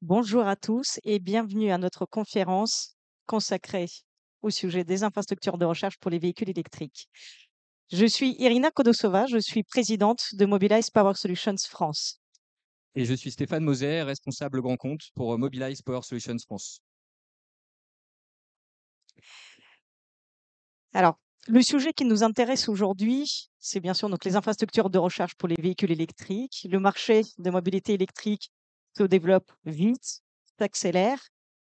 Bonjour à tous et bienvenue à notre conférence consacrée au sujet des infrastructures de recharge pour les véhicules électriques. Je suis Irina Kodosova, je suis présidente de Mobilize Power Solutions France. Et je suis Stéphane Moser, responsable grand compte pour Mobilize Power Solutions France. Alors, le sujet qui nous intéresse aujourd'hui, c'est bien sûr donc les infrastructures de recharge pour les véhicules électriques. Le marché de mobilité électrique se développe vite, s'accélère.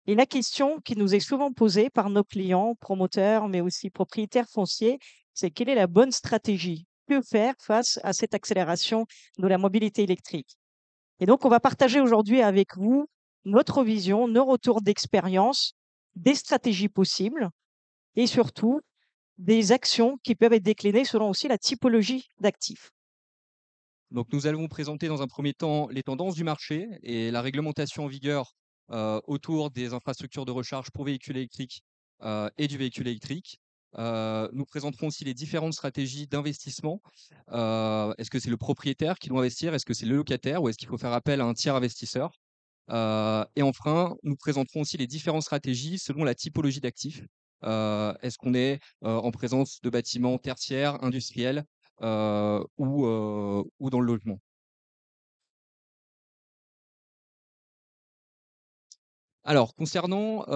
Et la question qui nous est souvent posée par nos clients, promoteurs, mais aussi propriétaires fonciers, c'est quelle est la bonne stratégie? Que faire face à cette accélération de la mobilité électrique? Et donc, on va partager aujourd'hui avec vous notre vision, nos retours d'expérience, des stratégies possibles et surtout des actions qui peuvent être déclinées selon aussi la typologie d'actifs. Donc nous allons présenter dans un premier temps les tendances du marché et la réglementation en vigueur autour des infrastructures de recharge pour véhicules électriques et du véhicule électrique. Nous présenterons aussi les différentes stratégies d'investissement. Est-ce que c'est le propriétaire qui doit investir? Est-ce que c'est le locataire ou est-ce qu'il faut faire appel à un tiers investisseur? Et enfin, nous présenterons aussi les différentes stratégies selon la typologie d'actifs. Est-ce qu'on est en présence de bâtiments tertiaires, industriels ou dans le logement? Alors, concernant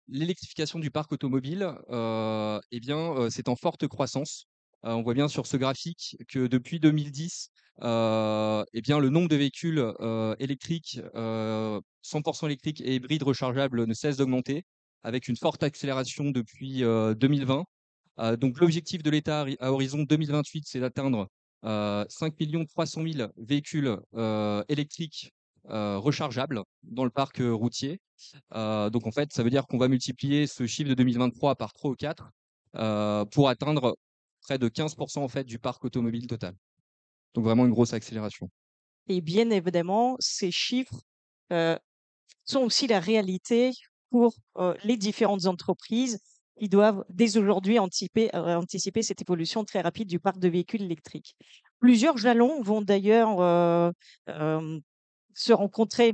l'électrification du parc automobile, eh bien, c'est en forte croissance. On voit bien sur ce graphique que depuis 2010, eh bien, le nombre de véhicules électriques, 100% électriques et hybrides rechargeables ne cesse d'augmenter, avec une forte accélération depuis 2020. Donc, l'objectif de l'État à horizon 2028, c'est d'atteindre 5 300 000 véhicules électriques rechargeables dans le parc routier. Donc en fait, ça veut dire qu'on va multiplier ce chiffre de 2023 par 3 ou 4 pour atteindre près de 15% en fait du parc automobile total. Donc vraiment une grosse accélération. Et bien évidemment, ces chiffres euh, sont aussi la réalité pour les différentes entreprises qui doivent dès aujourd'hui anticiper cette évolution très rapide du parc de véhicules électriques. Plusieurs jalons vont d'ailleurs euh, se rencontrer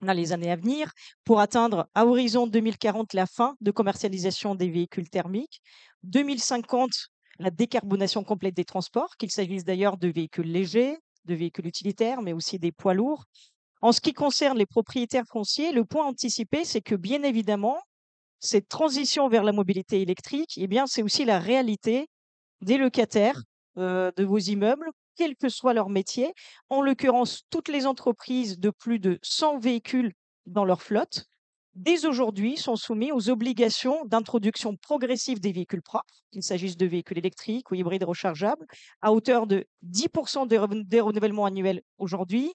dans les années à venir pour atteindre à horizon 2040 la fin de commercialisation des véhicules thermiques, 2050 la décarbonation complète des transports, qu'il s'agisse d'ailleurs de véhicules légers, de véhicules utilitaires, mais aussi des poids lourds. En ce qui concerne les propriétaires fonciers, le point anticipé, c'est que bien évidemment, cette transition vers la mobilité électrique, eh bien, c'est aussi la réalité des locataires de vos immeubles, quel que soit leur métier. En l'occurrence, toutes les entreprises de plus de 100 véhicules dans leur flotte, dès aujourd'hui, sont soumises aux obligations d'introduction progressive des véhicules propres, qu'il s'agisse de véhicules électriques ou hybrides rechargeables, à hauteur de 10% des renouvellements annuels aujourd'hui.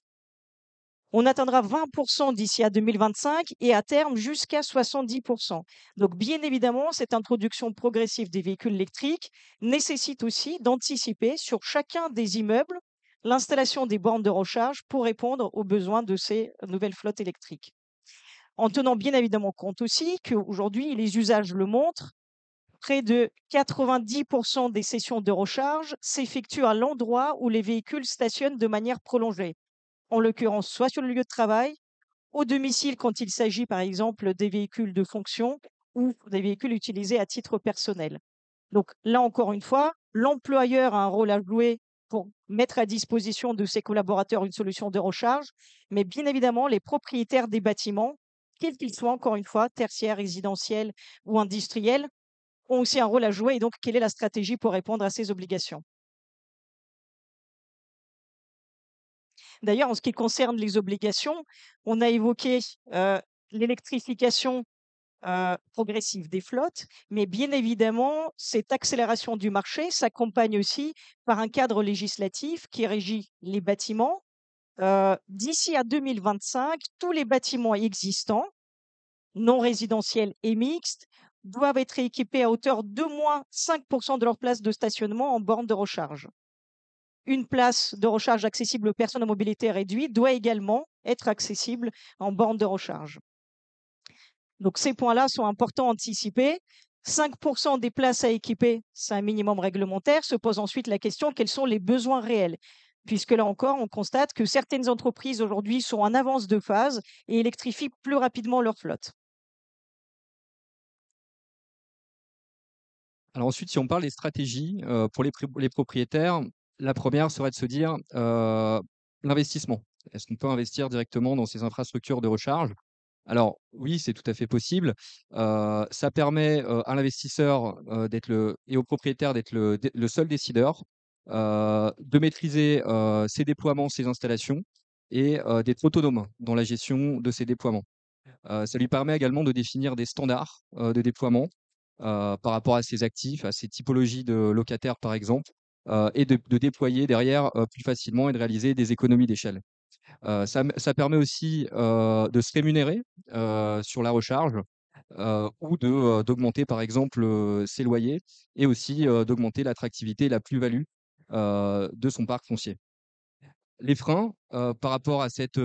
On atteindra 20% d'ici à 2025 et à terme jusqu'à 70%. Donc, bien évidemment, cette introduction progressive des véhicules électriques nécessite aussi d'anticiper sur chacun des immeubles l'installation des bornes de recharge pour répondre aux besoins de ces nouvelles flottes électriques. En tenant bien évidemment compte aussi qu'aujourd'hui, les usages le montrent, près de 90% des sessions de recharge s'effectuent à l'endroit où les véhicules stationnent de manière prolongée, en l'occurrence soit sur le lieu de travail, au domicile quand il s'agit par exemple des véhicules de fonction ou des véhicules utilisés à titre personnel. Donc là encore une fois, l'employeur a un rôle à jouer pour mettre à disposition de ses collaborateurs une solution de recharge, mais bien évidemment, les propriétaires des bâtiments, quels qu'ils soient, encore une fois, tertiaires, résidentiels ou industriels, ont aussi un rôle à jouer. Et donc, quelle est la stratégie pour répondre à ces obligations? D'ailleurs, en ce qui concerne les obligations, on a évoqué l'électrification progressive des flottes, mais bien évidemment, cette accélération du marché s'accompagne aussi par un cadre législatif qui régit les bâtiments. D'ici à 2025, tous les bâtiments existants, non résidentiels et mixtes, doivent être équipés à hauteur d'au moins 5% de leur place de stationnement en borne de recharge. Une place de recharge accessible aux personnes à mobilité réduite doit également être accessible en borne de recharge. Donc ces points-là sont importants à anticiper. 5% des places à équiper, c'est un minimum réglementaire. Se pose ensuite la question, quels sont les besoins réels? puisque là encore, on constate que certaines entreprises aujourd'hui sont en avance de phase et électrifient plus rapidement leur flotte. Alors ensuite, si on parle des stratégies, pour les propriétaires, la première serait de se dire, l'investissement. Est-ce qu'on peut investir directement dans ces infrastructures de recharge? Alors oui, c'est tout à fait possible. Ça permet, à l'investisseur, d'être le et au propriétaire d'être le seul décideur, de maîtriser, ses déploiements, ses installations et d'être autonome dans la gestion de ces déploiements. Ça lui permet également de définir des standards, de déploiement, par rapport à ses actifs, à ses typologies de locataires, par exemple, et de déployer derrière, plus facilement et de réaliser des économies d'échelle. Ça permet aussi, de se rémunérer, sur la recharge, ou d'augmenter, par exemple, ses loyers et aussi, d'augmenter l'attractivité et la plus-value, de son parc foncier. Les freins, par rapport à cette,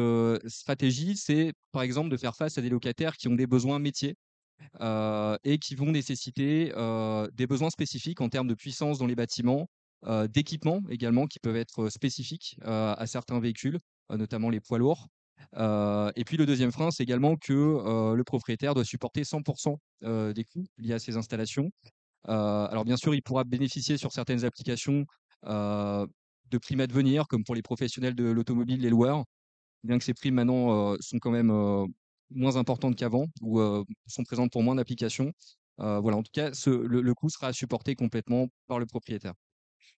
stratégie, c'est, par exemple, de faire face à des locataires qui ont des besoins métiers, et qui vont nécessiter, des besoins spécifiques en termes de puissance dans les bâtiments, d'équipements également qui peuvent être spécifiques, à certains véhicules, notamment les poids lourds. Et puis le deuxième frein, c'est également que, le propriétaire doit supporter 100 des coûts liés à ces installations. Alors bien sûr, il pourra bénéficier sur certaines applications, heu, de primes à devenir, comme pour les professionnels de l'automobile, les loueurs, bien que ces primes maintenant, sont quand même, moins importantes qu'avant ou, sont présentes pour moins d'applications. Voilà, en tout cas, le coût sera supporté complètement par le propriétaire.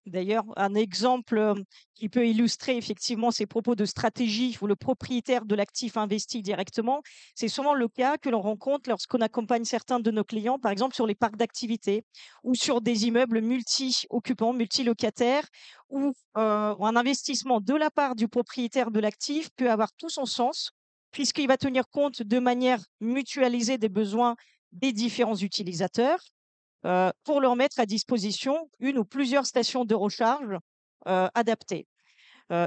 D'ailleurs, un exemple qui peut illustrer effectivement ces propos de stratégie où le propriétaire de l'actif investit directement, c'est souvent le cas que l'on rencontre lorsqu'on accompagne certains de nos clients, par exemple sur les parcs d'activités ou sur des immeubles multi-occupants, multilocataires, où un investissement de la part du propriétaire de l'actif peut avoir tout son sens, puisqu'il va tenir compte de manière mutualisée des besoins des différents utilisateurs pour leur mettre à disposition une ou plusieurs stations de recharge, adaptées.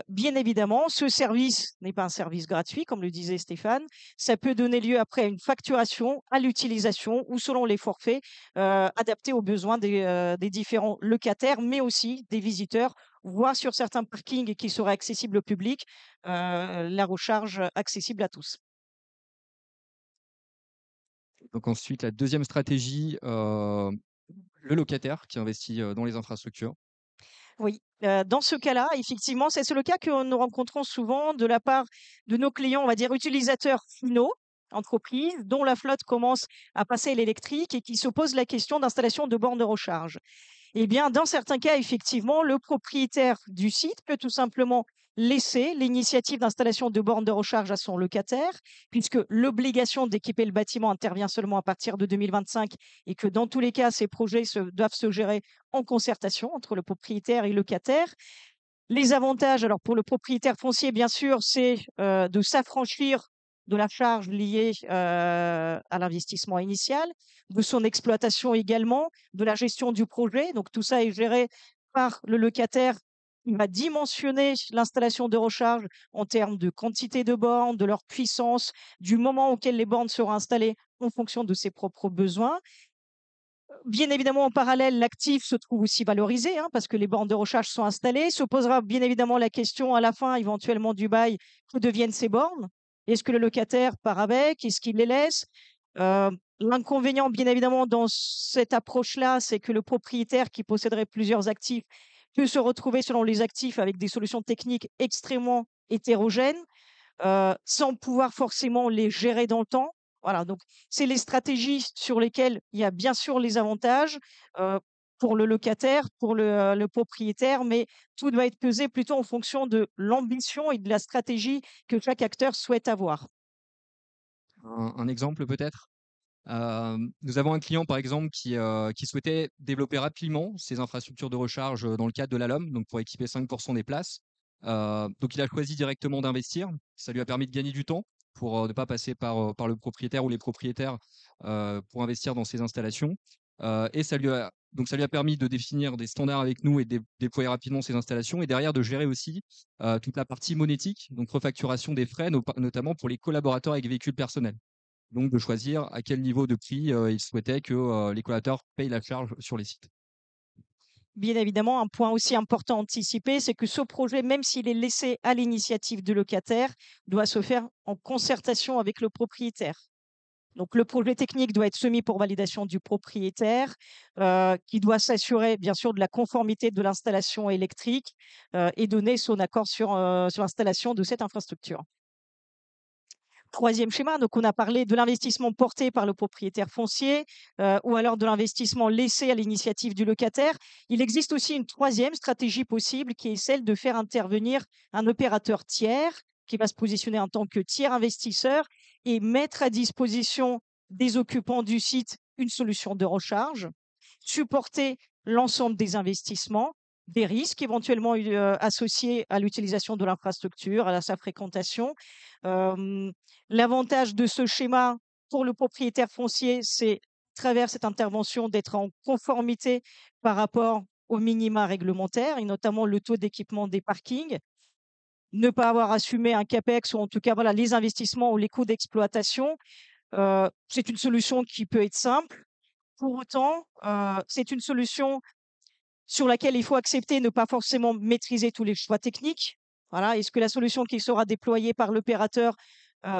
Bien évidemment, ce service n'est pas un service gratuit, comme le disait Stéphane. Ça peut donner lieu après à une facturation à l'utilisation ou selon les forfaits, adaptés aux besoins des différents locataires, mais aussi des visiteurs, voire sur certains parkings qui seraient accessibles au public, la recharge accessible à tous. Donc ensuite, la deuxième stratégie, le locataire qui investit, dans les infrastructures. Oui, dans ce cas-là, effectivement, c'est le cas que nous rencontrons souvent de la part de nos clients, on va dire utilisateurs finaux, entreprises, dont la flotte commence à passer à l'électrique et qui se posent la question d'installation de bornes de recharge. Eh bien, dans certains cas, effectivement, le propriétaire du site peut tout simplement laisser l'initiative d'installation de bornes de recharge à son locataire, puisque l'obligation d'équiper le bâtiment intervient seulement à partir de 2025 et que dans tous les cas, ces projets doivent se gérer en concertation entre le propriétaire et le locataire. Les avantages, alors pour le propriétaire foncier, bien sûr, c'est de s'affranchir de la charge liée à l'investissement initial, de son exploitation également, de la gestion du projet. Donc tout ça est géré par le locataire. Il va dimensionner l'installation de recharge en termes de quantité de bornes, de leur puissance, du moment auquel les bornes seront installées en fonction de ses propres besoins. Bien évidemment, en parallèle, l'actif se trouve aussi valorisé, hein, parce que les bornes de recharge sont installées. Se posera bien évidemment la question à la fin, éventuellement, du bail, que deviennent ces bornes? Est-ce que le locataire part avec? Est-ce qu'il les laisse? L'inconvénient, bien évidemment, dans cette approche-là, c'est que le propriétaire qui posséderait plusieurs actifs peut se retrouver, selon les actifs, avec des solutions techniques extrêmement hétérogènes sans pouvoir forcément les gérer dans le temps. Voilà, donc c'est les stratégies sur lesquelles il y a bien sûr les avantages, heu, pour le locataire, pour le propriétaire, mais tout doit être pesé plutôt en fonction de l'ambition et de la stratégie que chaque acteur souhaite avoir. Un exemple peut-être? Nous avons un client, par exemple, qui souhaitait développer rapidement ses infrastructures de recharge, dans le cadre de la LOM, donc pour équiper 5 des places. Donc il a choisi directement d'investir. Ça lui a permis de gagner du temps pour, ne pas passer par le propriétaire ou les propriétaires, pour investir dans ses installations. Et ça lui a permis de définir des standards avec nous et de déployer rapidement ses installations et derrière de gérer aussi, toute la partie monétique, donc refacturation des frais, notamment pour les collaborateurs avec véhicules personnels. Donc de choisir à quel niveau de prix, ils souhaitaient que, les collaborateurs payent la charge sur les sites. Bien évidemment, un point aussi important à anticiper, c'est que ce projet, même s'il est laissé à l'initiative du locataire, doit se faire en concertation avec le propriétaire. Donc, le projet technique doit être soumis pour validation du propriétaire, qui doit s'assurer, bien sûr, de la conformité de l'installation électrique, et donner son accord sur l'installation de cette infrastructure. Troisième schéma, donc on a parlé de l'investissement porté par le propriétaire foncier, ou alors de l'investissement laissé à l'initiative du locataire. Il existe aussi une troisième stratégie possible qui est celle de faire intervenir un opérateur tiers qui va se positionner en tant que tiers investisseur et mettre à disposition des occupants du site une solution de recharge, supporter l'ensemble des investissements, des risques éventuellement associés à l'utilisation de l'infrastructure, à sa fréquentation. Euh, L'avantage de ce schéma pour le propriétaire foncier, c'est, à travers cette intervention, d'être en conformité par rapport aux minima réglementaires et notamment le taux d'équipement des parkings. Ne pas avoir assumé un CAPEX ou en tout cas voilà, les investissements ou les coûts d'exploitation, c'est une solution qui peut être simple. Pour autant, c'est une solution sur laquelle il faut accepter ne pas forcément maîtriser tous les choix techniques. Voilà, est-ce que la solution qui sera déployée par l'opérateur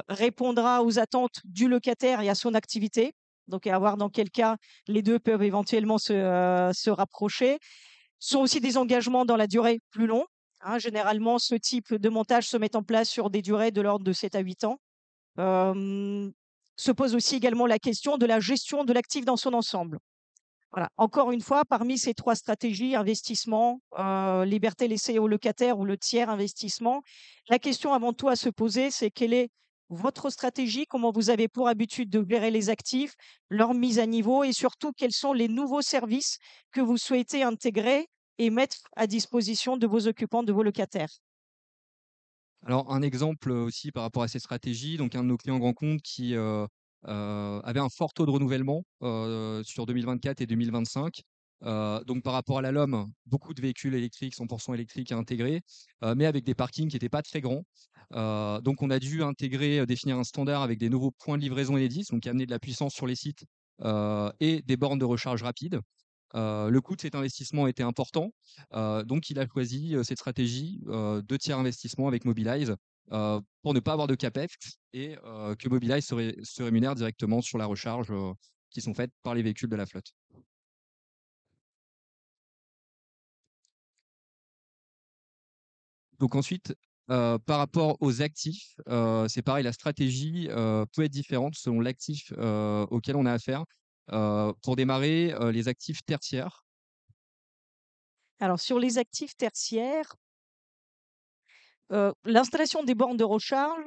répondra aux attentes du locataire et à son activité? Donc, à voir dans quel cas les deux peuvent éventuellement se rapprocher. Ce sont aussi des engagements dans la durée plus longs, hein. Généralement, ce type de montage se met en place sur des durées de l'ordre de 7 à 8 ans. Euh, Se pose aussi également la question de la gestion de l'actif dans son ensemble. Voilà. Encore une fois, parmi ces 3 stratégies, investissement, liberté laissée au locataire ou le tiers investissement, la question avant tout à se poser, c'est quelle est votre stratégie? Comment vous avez pour habitude de gérer les actifs, leur mise à niveau et surtout quels sont les nouveaux services que vous souhaitez intégrer et mettre à disposition de vos occupants, de vos locataires? Alors, un exemple aussi par rapport à ces stratégies, donc un de nos clients grands comptes qui avait un fort taux de renouvellement sur 2024 et 2025. Donc, par rapport à la LOM, beaucoup de véhicules électriques, 100% électriques à intégrer, mais avec des parkings qui n'étaient pas très grands. Donc, on a dû intégrer, définir un standard avec des nouveaux points de livraison Enedis, donc amener de la puissance sur les sites et des bornes de recharge rapide. Le coût de cet investissement était important, donc il a choisi cette stratégie de tiers investissement avec Mobilize pour ne pas avoir de CAPEX et que Mobilize se rémunère directement sur la recharge qui sont faites par les véhicules de la flotte. Donc ensuite, par rapport aux actifs, c'est pareil, la stratégie peut être différente selon l'actif auquel on a affaire. Pour démarrer, les actifs tertiaires. Alors, sur les actifs tertiaires, l'installation des bornes de recharge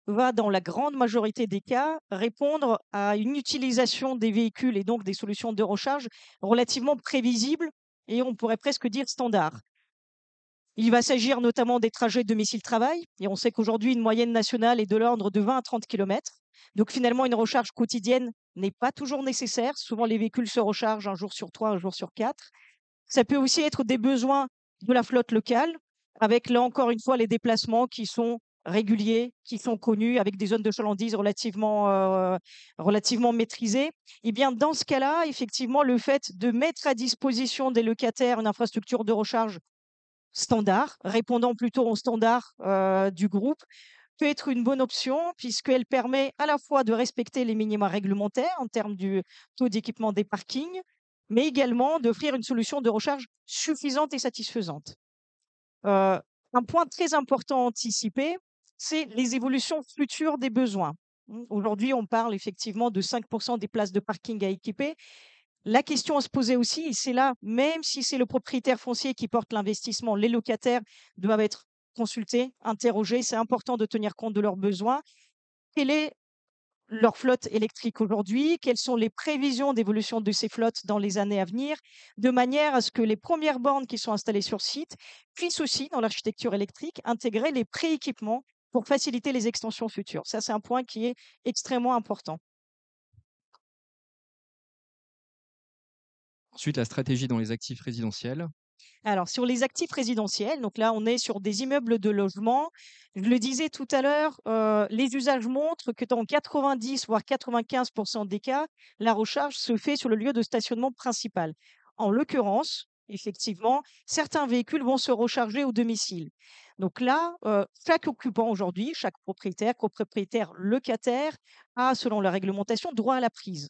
va, dans la grande majorité des cas, répondre à une utilisation des véhicules et donc des solutions de recharge relativement prévisibles et on pourrait presque dire standard. Il va s'agir notamment des trajets domicile-travail et on sait qu'aujourd'hui, une moyenne nationale est de l'ordre de 20 à 30 kilomètres. Donc finalement, une recharge quotidienne n'est pas toujours nécessaire. Souvent, les véhicules se rechargent un jour sur 3, un jour sur 4. Ça peut aussi être des besoins de la flotte locale, avec là encore une fois les déplacements qui sont réguliers, qui sont connus, avec des zones de chalandise relativement maîtrisées. Et bien, dans ce cas-là, effectivement, le fait de mettre à disposition des locataires une infrastructure de recharge standard, répondant plutôt aux standards du groupe, peut être une bonne option puisqu'elle permet à la fois de respecter les minima réglementaires en termes du taux d'équipement des parkings, mais également d'offrir une solution de recharge suffisante et satisfaisante. Un point très important à anticiper, c'est les évolutions futures des besoins. Aujourd'hui, on parle effectivement de 5% des places de parking à équiper. La question à se poser aussi, et c'est là, même si c'est le propriétaire foncier qui porte l'investissement, les locataires doivent être consultés, interrogés. C'est important de tenir compte de leurs besoins. Quelle est leur flotte électrique aujourd'hui? Quelles sont les prévisions d'évolution de ces flottes dans les années à venir? De manière à ce que les premières bornes qui sont installées sur site puissent aussi, dans l'architecture électrique, intégrer les prééquipements pour faciliter les extensions futures. Ça, c'est un point qui est extrêmement important. Ensuite, la stratégie dans les actifs résidentiels. Alors, sur les actifs résidentiels, donc là, on est sur des immeubles de logement. Je le disais tout à l'heure, les usages montrent que dans 90 voire 95% des cas, la recharge se fait sur le lieu de stationnement principal. En l'occurrence, effectivement, certains véhicules vont se recharger au domicile. Donc là, chaque occupant aujourd'hui, chaque propriétaire, copropriétaire, locataire a, selon la réglementation, droit à la prise.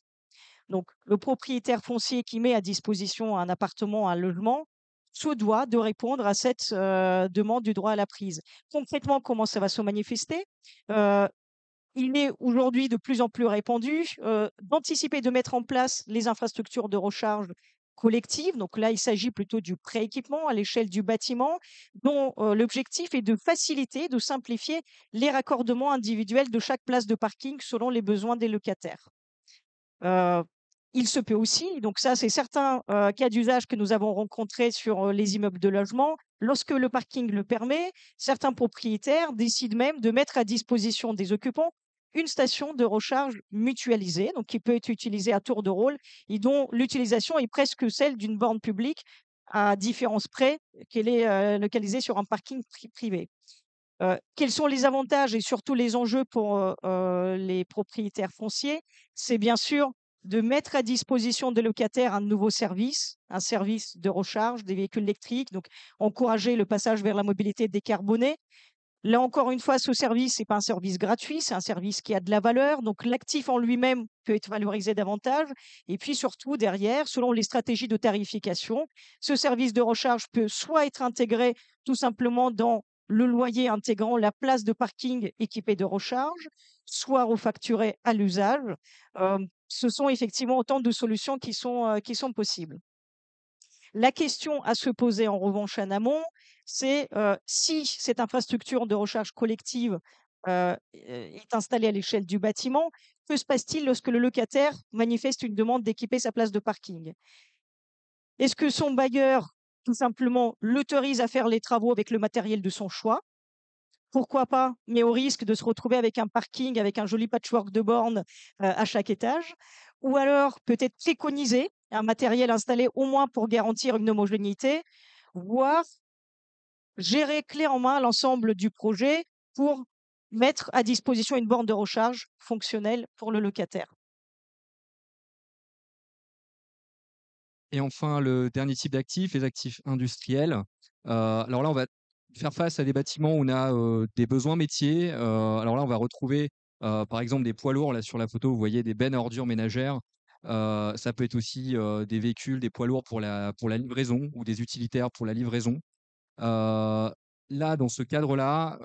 Donc, le propriétaire foncier qui met à disposition un appartement, un logement, se doit de répondre à cette demande du droit à la prise. Concrètement, comment ça va se manifester? Euh, il est aujourd'hui de plus en plus répandu d'anticiper, de mettre en place les infrastructures de recharge collectives. Donc là, il s'agit plutôt du pré-équipement à l'échelle du bâtiment, dont l'objectif est de faciliter, de simplifier les raccordements individuels de chaque place de parking selon les besoins des locataires. Heu, il se peut aussi, donc ça, c'est certains, cas d'usage que nous avons rencontrés sur, les immeubles de logement. Lorsque le parking le permet, certains propriétaires décident même de mettre à disposition des occupants une station de recharge mutualisée, donc qui peut être utilisée à tour de rôle et dont l'utilisation est presque celle d'une borne publique, à différence près qu'elle est, localisée sur un parking privé. Quels sont les avantages et surtout les enjeux pour, les propriétaires fonciers? C'est bien sûr de mettre à disposition des locataires un nouveau service, un service de recharge des véhicules électriques, donc encourager le passage vers la mobilité décarbonée. Là encore une fois, ce service, c'est pas un service gratuit, c'est un service qui a de la valeur, donc l'actif en lui-même peut être valorisé davantage. Et puis surtout, derrière, selon les stratégies de tarification, ce service de recharge peut soit être intégré tout simplement dans le loyer intégrant la place de parking équipée de recharge, soit refacturé à l'usage. Ce sont effectivement autant de solutions qui sont possibles. La question à se poser en revanche en amont, c'est si cette infrastructure de recharge collective est installée à l'échelle du bâtiment, que se passe-t-il lorsque le locataire manifeste une demande d'équiper sa place de parking? Est-ce que son bailleur, tout simplement, l'autorise à faire les travaux avec le matériel de son choix? Pourquoi pas, mais au risque de se retrouver avec un parking, avec un joli patchwork de bornes à chaque étage. Ou alors peut-être préconiser un matériel installé au moins pour garantir une homogénéité, voire gérer clé en main l'ensemble du projet pour mettre à disposition une borne de recharge fonctionnelle pour le locataire. Et enfin, le dernier type d'actifs, les actifs industriels. Alors là, on va faire face à des bâtiments où on a, des besoins métiers. Alors là, on va retrouver, par exemple, des poids lourds. Là, sur la photo, vous voyez des bennes à ordures ménagères. Ça peut être aussi, des véhicules, des poids lourds pour la livraison ou des utilitaires pour la livraison. Heu, Là, dans ce cadre-là,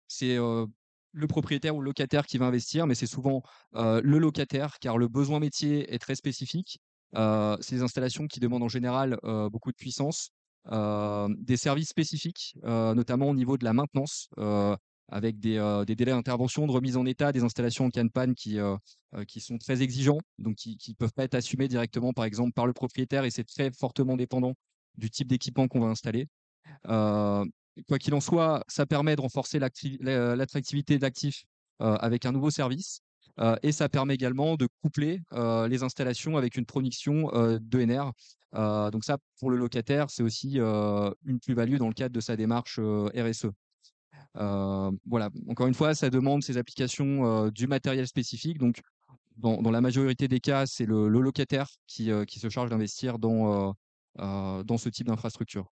c'est, le propriétaire ou le locataire qui va investir, mais c'est souvent, le locataire, car le besoin métier est très spécifique. C'est des installations qui demandent en général, beaucoup de puissance, des services spécifiques, notamment au niveau de la maintenance, avec des délais d'intervention, de remise en état des installations en cas de panne qui sont très exigeants, donc qui peuvent pas être assumés directement, par exemple, par le propriétaire et c'est très fortement dépendant du type d'équipement qu'on va installer. Heu, Quoi qu'il en soit, ça permet de renforcer l'attractivité de l'actif, avec un nouveau service, et ça permet également de coupler, les installations avec une production, d'ENR. Donc ça, pour le locataire, c'est aussi, une plus-value dans le cadre de sa démarche, RSE. Voilà, encore une fois, ça demande ces applications, du matériel spécifique. Donc dans la majorité des cas, c'est le locataire qui se charge d'investir dans ce type d'infrastructure.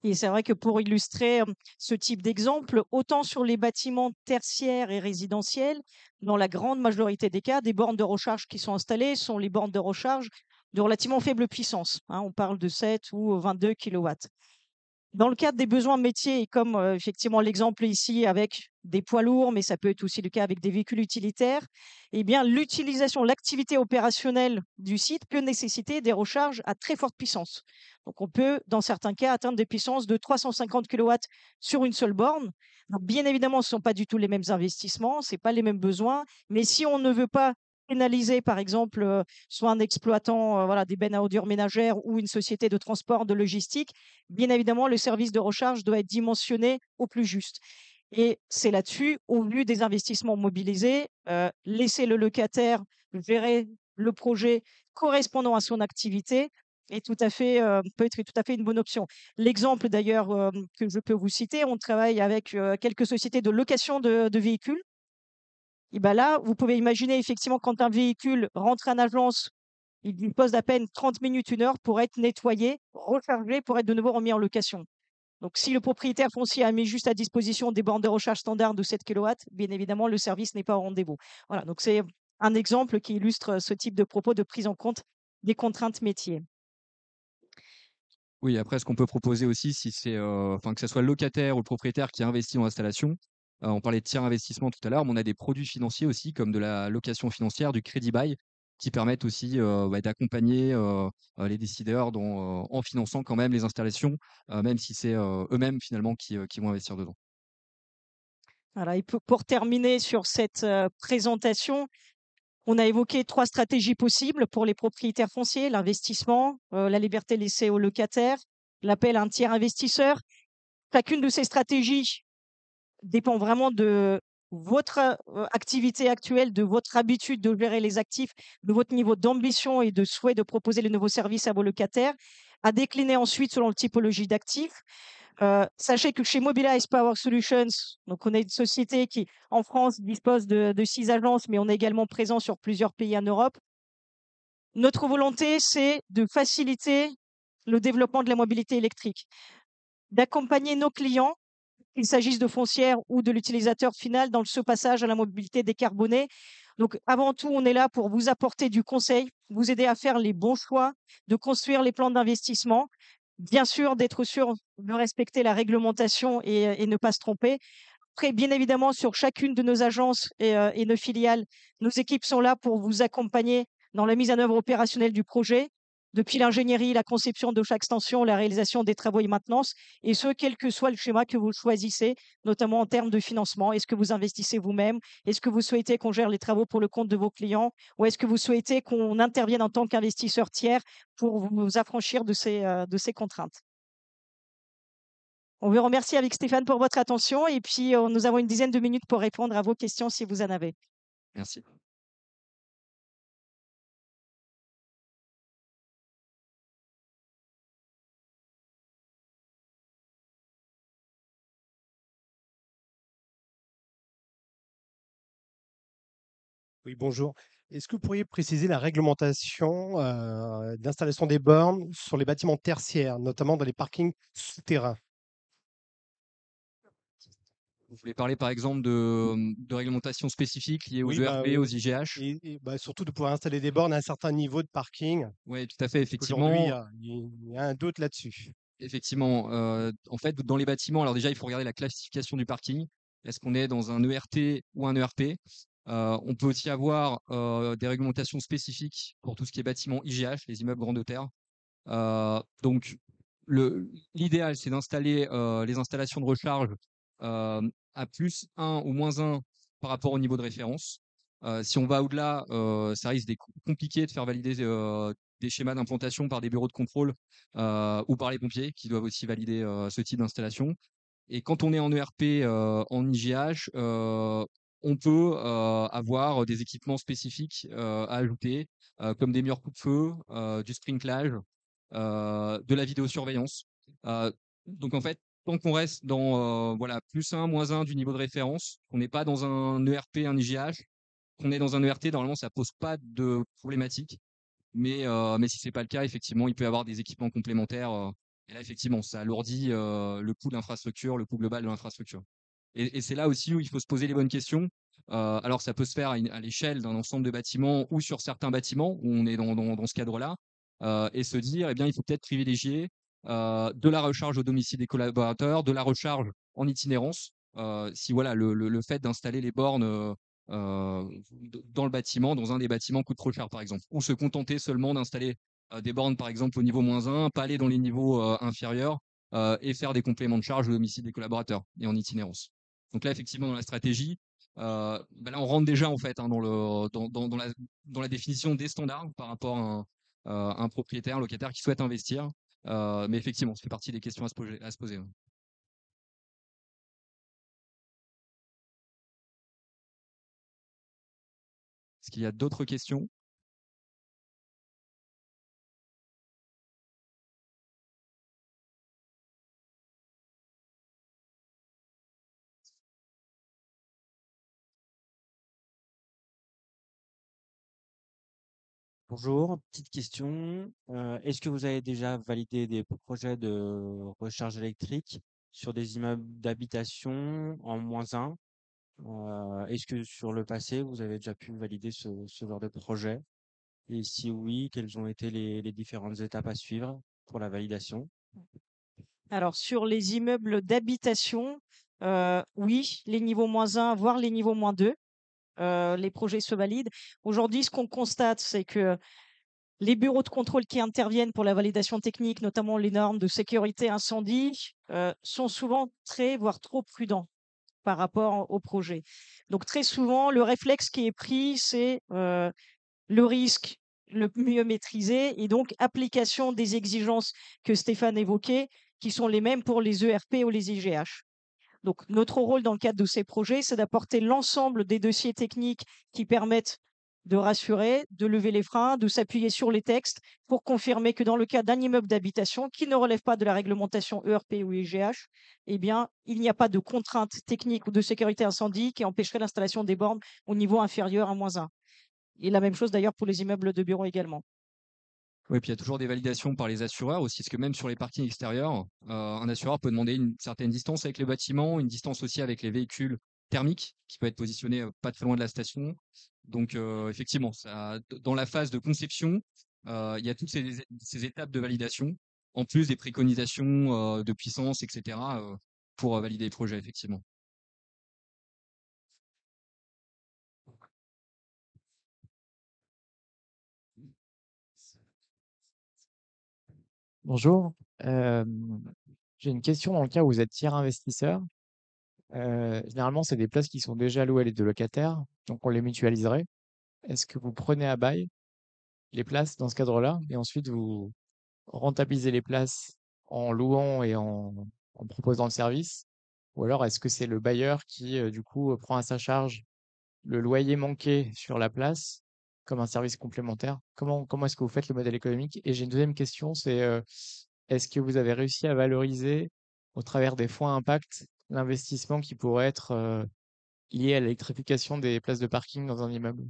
Et c'est vrai que pour illustrer ce type d'exemple, autant sur les bâtiments tertiaires et résidentiels, dans la grande majorité des cas, des bornes de recharge qui sont installées sont les bornes de recharge de relativement faible puissance, hein. On parle de 7 ou 22 kilowatts. Dans le cadre des besoins métiers et comme, effectivement l'exemple ici avec des poids lourds, mais ça peut être aussi le cas avec des véhicules utilitaires, eh bien l'utilisation, l'activité opérationnelle du site peut nécessiter des recharges à très forte puissance. Donc on peut, dans certains cas, atteindre des puissances de 350 kilowatts sur une seule borne. Donc bien évidemment, ce ne sont pas du tout les mêmes investissements, c'est pas les mêmes besoins, mais si on ne veut pas pénaliser, par exemple, soit un exploitant, voilà, des bennes à ordures ménagères ou une société de transport, de logistique, bien évidemment, le service de recharge doit être dimensionné au plus juste. Et c'est là-dessus, au vu des investissements mobilisés, laisser le locataire gérer le projet correspondant à son activité est tout à fait, peut être tout à fait une bonne option. L'exemple d'ailleurs que je peux vous citer, on travaille avec quelques sociétés de location de véhicules. Et ben là, vous pouvez imaginer effectivement quand un véhicule rentre en agence il dispose d'à peine 30 minutes, 1 heure pour être nettoyé, rechargé, pour être de nouveau remis en location. Donc, si le propriétaire foncier a mis juste à disposition des bornes de recharge standard de 7 kilowatts, bien évidemment, le service n'est pas au rendez-vous. Voilà, donc c'est un exemple qui illustre ce type de propos de prise en compte des contraintes métiers. Oui, après, ce qu'on peut proposer aussi, si c'est, enfin, que ça soit le locataire ou le propriétaire qui investit dans l'installation, on parlait de tiers investissement tout à l'heure, mais on a des produits financiers aussi, comme de la location financière, du crédit bail, qui permettent aussi d'accompagner les décideurs en finançant quand même les installations, même si c'est eux-mêmes finalement qui vont investir dedans. Voilà, et pour terminer sur cette présentation, on a évoqué 3 stratégies possibles pour les propriétaires fonciers: l'investissement, la liberté laissée aux locataires, l'appel à un tiers investisseur. Chacune de ces stratégies dépend vraiment de votre activité actuelle, de votre habitude de gérer les actifs, de votre niveau d'ambition et de souhait de proposer les nouveaux services à vos locataires, à décliner ensuite selon la typologie d'actifs. Sachez que chez Mobilize Power Solutions, donc on est une société qui, en France, dispose de 6 agences, mais on est également présent sur plusieurs pays en Europe. Notre volonté, c'est de faciliter le développement de la mobilité électrique, d'accompagner nos clients, qu'il s'agisse de foncières ou de l'utilisateur final, dans ce passage à la mobilité décarbonée. Donc, avant tout, on est là pour vous apporter du conseil, vous aider à faire les bons choix, de construire les plans d'investissement, bien sûr, d'être sûr de respecter la réglementation et ne pas se tromper. Après, bien évidemment, sur chacune de nos agences et nos filiales, nos équipes sont là pour vous accompagner dans la mise en œuvre opérationnelle du projet, depuis l'ingénierie, la conception de chaque extension, la réalisation des travaux et maintenance, et ce, quel que soit le schéma que vous choisissez, notamment en termes de financement. Est-ce que vous investissez vous-même? Est-ce que vous souhaitez qu'on gère les travaux pour le compte de vos clients? Ou est-ce que vous souhaitez qu'on intervienne en tant qu'investisseur tiers pour vous affranchir de ces contraintes? On vous remercie avec Stéphane pour votre attention et puis, nous avons une dizaine de minutes pour répondre à vos questions si vous en avez. Merci. Oui, bonjour. Est-ce que vous pourriez préciser la réglementation d'installation des bornes sur les bâtiments tertiaires, notamment dans les parkings souterrains? Vous voulez parler par exemple de réglementations spécifiques liées aux Oui, bah, ERP, aux IGH? et surtout de pouvoir installer des bornes à un certain niveau de parking, Oui, tout à fait, parce qu'aujourd'hui, effectivement. il y a un doute là-dessus. Effectivement, en fait, dans les bâtiments, alors déjà, il faut regarder la classification du parking. Est-ce qu'on est dans un ERT ou un ERP? On peut aussi avoir des réglementations spécifiques pour tout ce qui est bâtiment IGH, les immeubles grande hauteur. Donc, l'idéal, c'est d'installer les installations de recharge à plus 1 ou moins 1 par rapport au niveau de référence. Si on va au-delà, ça risque d'être compliqué de faire valider des schémas d'implantation par des bureaux de contrôle ou par les pompiers qui doivent aussi valider ce type d'installation. Et quand on est en ERP, en IGH, on peut avoir des équipements spécifiques à ajouter, comme des murs coupe-feu, du sprinklage, de la vidéosurveillance. Heu, donc en fait, tant qu'on reste dans, voilà, +1, -1 du niveau de référence, on n'est pas dans un ERP, un IGH, qu'on est dans un ERT, normalement, ça pose pas de problématique. Mais si c'est pas le cas, effectivement, il peut y avoir des équipements complémentaires, et là, effectivement, ça alourdit, le coût de l'infrastructure, le coût global de l'infrastructure. Et c'est là aussi où il faut se poser les bonnes questions. Alors ça peut se faire à l'échelle d'un ensemble de bâtiments ou sur certains bâtiments où on est dans ce cadre-là, et se dire: «Eh bien, il faut peut-être privilégier, de la recharge au domicile des collaborateurs, de la recharge en itinérance». Si voilà, le fait d'installer les bornes, dans le bâtiment, dans un des bâtiments coûte trop cher, par exemple. Ou se contenter seulement d'installer des bornes, par exemple, au niveau -1, pas aller dans les niveaux inférieurs, et faire des compléments de charge au domicile des collaborateurs et en itinérance. Donc là, effectivement, dans la stratégie, là, on rentre déjà en fait dans, dans la définition des standards par rapport à un propriétaire, un locataire qui souhaite investir. Mais effectivement, ça fait partie des questions à se poser. Ouais. Est-ce qu'il y a d'autres questions? Bonjour, petite question. Est-ce que vous avez déjà validé des projets de recharge électrique sur des immeubles d'habitation en -1? Est-ce que sur le passé, vous avez déjà pu valider ce genre de projet? Et si oui, quelles ont été les différentes étapes à suivre pour la validation? Alors sur les immeubles d'habitation, oui, les niveaux -1, voire les niveaux -2, les projets se valident. Aujourd'hui, ce qu'on constate, c'est que les bureaux de contrôle qui interviennent pour la validation technique, notamment les normes de sécurité incendie, sont souvent très, voire trop prudents par rapport au projet. Donc très souvent, le réflexe qui est pris, c'est, le risque le mieux maîtrisé et donc application des exigences que Stéphane évoquait, qui sont les mêmes pour les ERP ou les IGH. Donc notre rôle dans le cadre de ces projets, c'est d'apporter l'ensemble des dossiers techniques qui permettent de rassurer, de lever les freins, de s'appuyer sur les textes pour confirmer que dans le cas d'un immeuble d'habitation qui ne relève pas de la réglementation ERP ou IGH, eh bien, il n'y a pas de contrainte technique ou de sécurité incendie qui empêcherait l'installation des bornes au niveau inférieur à -1. Et la même chose d'ailleurs pour les immeubles de bureaux également. Oui, puis il y a toujours des validations par les assureurs aussi, parce que même sur les parkings extérieurs, un assureur peut demander une certaine distance avec les bâtiments, une distance aussi avec les véhicules thermiques qui peut être positionné pas très loin de la station. Donc effectivement, dans la phase de conception, il y a toutes ces étapes de validation, en plus des préconisations de puissance, etc., pour valider les projets, effectivement. Bonjour. J'ai une question dans le cas où vous êtes tiers investisseur. Généralement, c'est des places qui sont déjà louées à des locataires, donc on les mutualiserait. Est-ce que vous prenez à bail les places dans ce cadre-là et ensuite vous rentabilisez les places en louant et en proposant le service? Ou alors est-ce que c'est le bailleur qui, du coup, prend à sa charge le loyer manqué sur la place comme un service complémentaire? Comment est-ce que vous faites le modèle économique? Et j'ai une deuxième question, c'est est-ce que vous avez réussi à valoriser au travers des fonds à impact l'investissement qui pourrait être lié à l'électrification des places de parking dans un immeuble?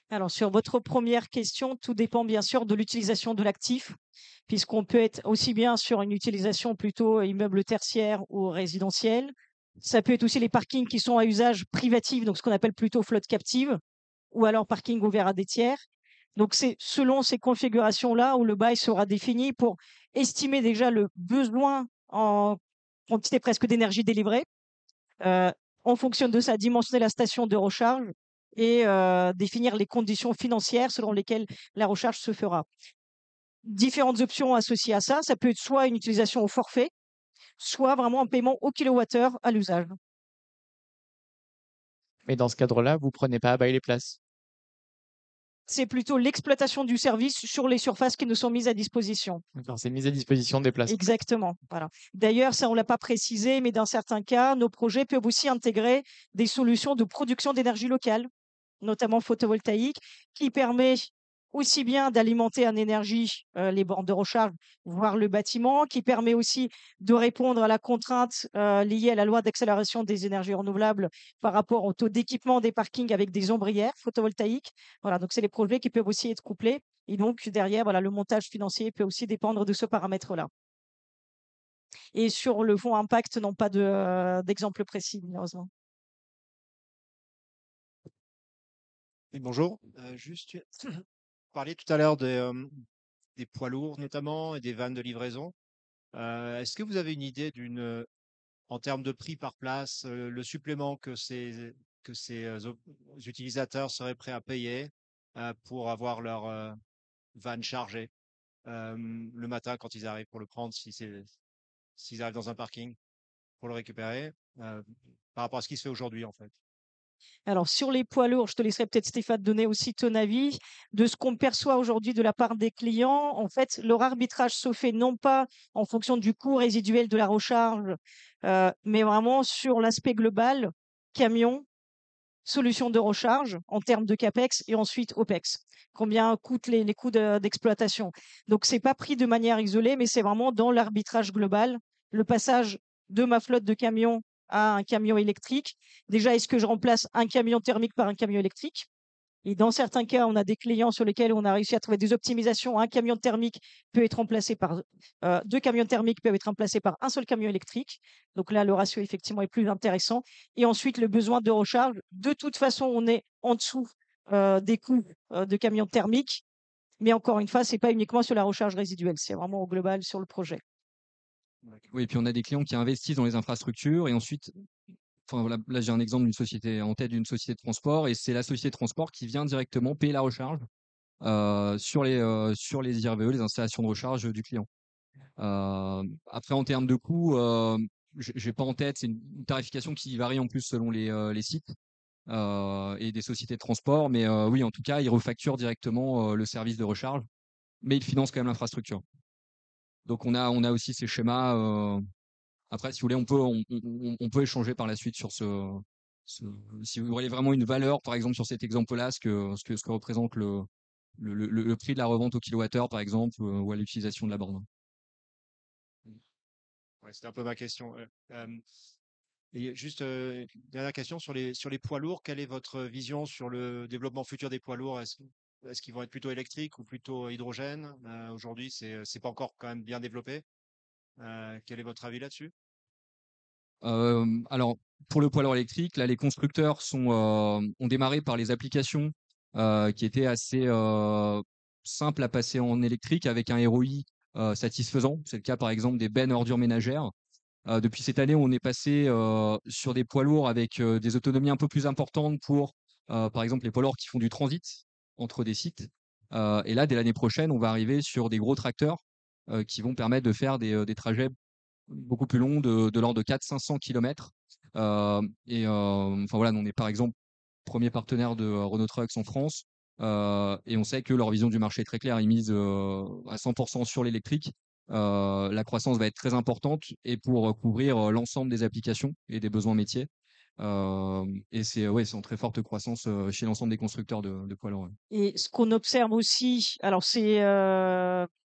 Alors, sur votre première question, tout dépend bien sûr de l'utilisation de l'actif, puisqu'on peut être aussi bien sur une utilisation plutôt immeuble tertiaire ou résidentiel. Ça peut être aussi les parkings qui sont à usage privatif, donc ce qu'on appelle plutôt flotte captive, ou alors parking ouvert à des tiers. Donc, c'est selon ces configurations-là où le bail sera défini pour estimer déjà le besoin en quantité presque d'énergie délivrée. Euh, en fonction de ça, dimensionner la station de recharge et définir les conditions financières selon lesquelles la recharge se fera. Différentes options associées à ça, ça peut être soit une utilisation au forfait, soit vraiment un paiement au kilowattheure à l'usage. Mais dans ce cadre-là, vous prenez pas à bail les places. C'est plutôt l'exploitation du service sur les surfaces qui nous sont mises à disposition. D'accord, c'est mise à disposition des places. Exactement. Voilà. D'ailleurs, ça, on l'a pas précisé, mais dans certains cas, nos projets peuvent aussi intégrer des solutions de production d'énergie locale, notamment photovoltaïque, qui permet aussi bien d'alimenter en énergie les bornes de recharge, voire le bâtiment, qui permet aussi de répondre à la contrainte liée à la loi d'accélération des énergies renouvelables par rapport au taux d'équipement des parkings avec des ombrières photovoltaïques. Voilà, donc c'est les projets qui peuvent aussi être couplés. Et donc derrière, voilà, le montage financier peut aussi dépendre de ce paramètre-là. Et sur le fonds impact, non pas d'exemple précis, malheureusement. Oui, bonjour. Juste, vous parliez tout à l'heure des poids lourds notamment et des vannes de livraison. Est-ce que vous avez une idée en termes de prix par place, le supplément que ces utilisateurs seraient prêts à payer pour avoir leur van chargée le matin quand ils arrivent pour le prendre, s'ils arrivent dans un parking pour le récupérer, par rapport à ce qui se fait aujourd'hui en fait? Alors, sur les poids lourds, je te laisserai peut-être Stéphane donner aussi ton avis. De ce qu'on perçoit aujourd'hui de la part des clients, en fait, leur arbitrage se fait non pas en fonction du coût résiduel de la recharge, mais vraiment sur l'aspect global, camion, solution de recharge en termes de CAPEX et ensuite OPEX. Combien coûtent les coûts d'exploitation. Donc, c'est pas pris de manière isolée, mais c'est vraiment dans l'arbitrage global, le passage de ma flotte de camions à un camion électrique. Déjà, est-ce que je remplace un camion thermique par un camion électrique? Et dans certains cas, on a des clients sur lesquels on a réussi à trouver des optimisations. Un camion thermique peut être remplacé par 2 camions thermiques peuvent être remplacés par un seul camion électrique. Donc là, le ratio effectivement est plus intéressant. Et ensuite, le besoin de recharge. De toute façon, on est en dessous des coûts de camions thermiques. Mais encore une fois, c'est pas uniquement sur la recharge résiduelle, c'est vraiment au global sur le projet. Oui, et puis on a des clients qui investissent dans les infrastructures et ensuite, enfin voilà, là j'ai un exemple d'une société en tête d'une société de transport et c'est la société de transport qui vient directement payer la recharge sur les IRVE, les installations de recharge du client. Après, en termes de coûts, j'ai pas en tête, c'est une tarification qui varie en plus selon les sites et des sociétés de transport, mais oui, en tout cas, ils refacturent directement le service de recharge, mais ils financent quand même l'infrastructure. Donc on a aussi ces schémas. Après, si vous voulez, on peut échanger par la suite sur si vous voyez vraiment une valeur, par exemple, sur cet exemple-là, ce que représente le prix de la revente au kilowattheure, par exemple, ou à l'utilisation de la borne. Ouais, c'était un peu ma question. Et juste une dernière question sur les poids lourds. Quelle est votre vision sur le développement futur des poids lourds? Est-ce qu'ils vont être plutôt électriques ou plutôt hydrogène? Aujourd'hui, c'est pas encore quand même bien développé. Quel est votre avis là-dessus? Alors, pour le poids lourd électrique, là, les constructeurs ont démarré par les applications qui étaient assez simples à passer en électrique avec un ROI satisfaisant. C'est le cas, par exemple, des bennes ordures ménagères. Depuis cette année, on est passé sur des poids lourds avec des autonomies un peu plus importantes pour, par exemple, les poids lourds qui font du transit entre des sites. Et là, dès l'année prochaine, on va arriver sur des gros tracteurs qui vont permettre de faire des trajets beaucoup plus longs de l'ordre de 400-500 km. Enfin voilà, on est par exemple premier partenaire de Renault Trucks en France. Et on sait que leur vision du marché est très claire. Ils misent à 100% sur l'électrique. La croissance va être très importante et pour couvrir l'ensemble des applications et des besoins métiers. Et c'est en très forte croissance chez l'ensemble des constructeurs de poids lourds. Ouais. Et ce qu'on observe aussi, alors c'est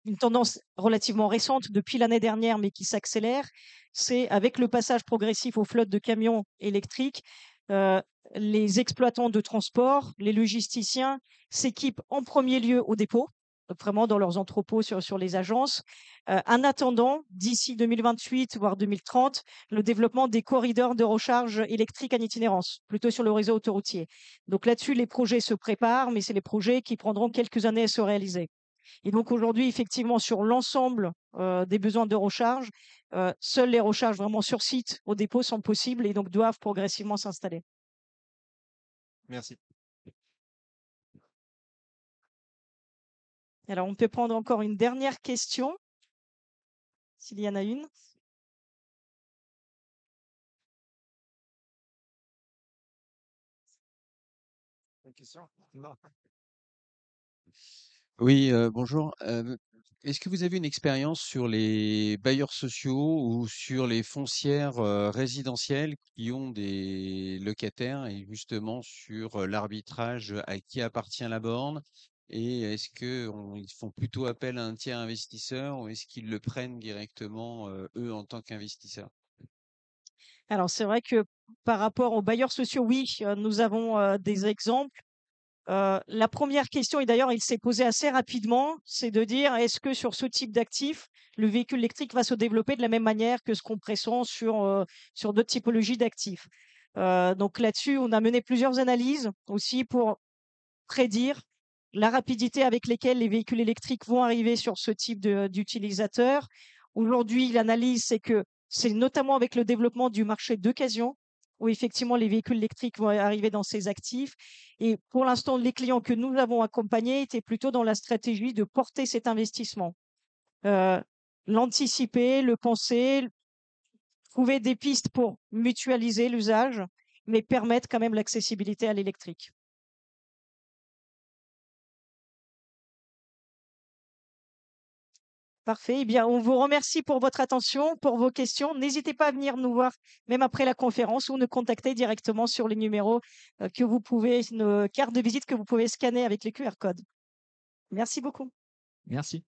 une tendance relativement récente depuis l'année dernière, mais qui s'accélère, c'est avec le passage progressif aux flottes de camions électriques, euh, les exploitants de transport, les logisticiens s'équipent en premier lieu au dépôt, donc vraiment dans leurs entrepôts sur les agences, en attendant, d'ici 2028, voire 2030, le développement des corridors de recharge électrique en itinérance, plutôt sur le réseau autoroutier. Donc là-dessus, les projets se préparent, mais c'est les projets qui prendront quelques années à se réaliser. Et donc aujourd'hui, effectivement, sur l'ensemble des besoins de recharge, seules les recharges vraiment sur site au dépôt sont possibles et donc doivent progressivement s'installer. Merci. Alors, on peut prendre encore une dernière question, s'il y en a une. Une question? Non. Oui, bonjour. Est-ce que vous avez une expérience sur les bailleurs sociaux ou sur les foncières résidentielles qui ont des locataires et justement sur l'arbitrage à qui appartient la borne? Et est-ce qu'ils font plutôt appel à un tiers investisseur ou est-ce qu'ils le prennent directement eux en tant qu'investisseurs? Alors, c'est vrai que par rapport aux bailleurs sociaux, oui, nous avons des exemples. La première question, et d'ailleurs, il s'est posé assez rapidement, c'est de dire est-ce que sur ce type d'actif, le véhicule électrique va se développer de la même manière que ce qu'on pressent sur d'autres typologies d'actifs. Donc là-dessus, on a mené plusieurs analyses aussi pour prédire la rapidité avec laquelle les véhicules électriques vont arriver sur ce type d'utilisateurs. Aujourd'hui, l'analyse, c'est que c'est notamment avec le développement du marché d'occasion où effectivement les véhicules électriques vont arriver dans ces actifs. Et pour l'instant, les clients que nous avons accompagnés étaient plutôt dans la stratégie de porter cet investissement, euh, l'anticiper, le penser, trouver des pistes pour mutualiser l'usage, mais permettre quand même l'accessibilité à l'électrique. Parfait. Eh bien, on vous remercie pour votre attention, pour vos questions. N'hésitez pas à venir nous voir, même après la conférence, ou nous contacter directement sur les numéros que vous pouvez, nos cartes de visite que vous pouvez scanner avec les QR codes. Merci beaucoup. Merci.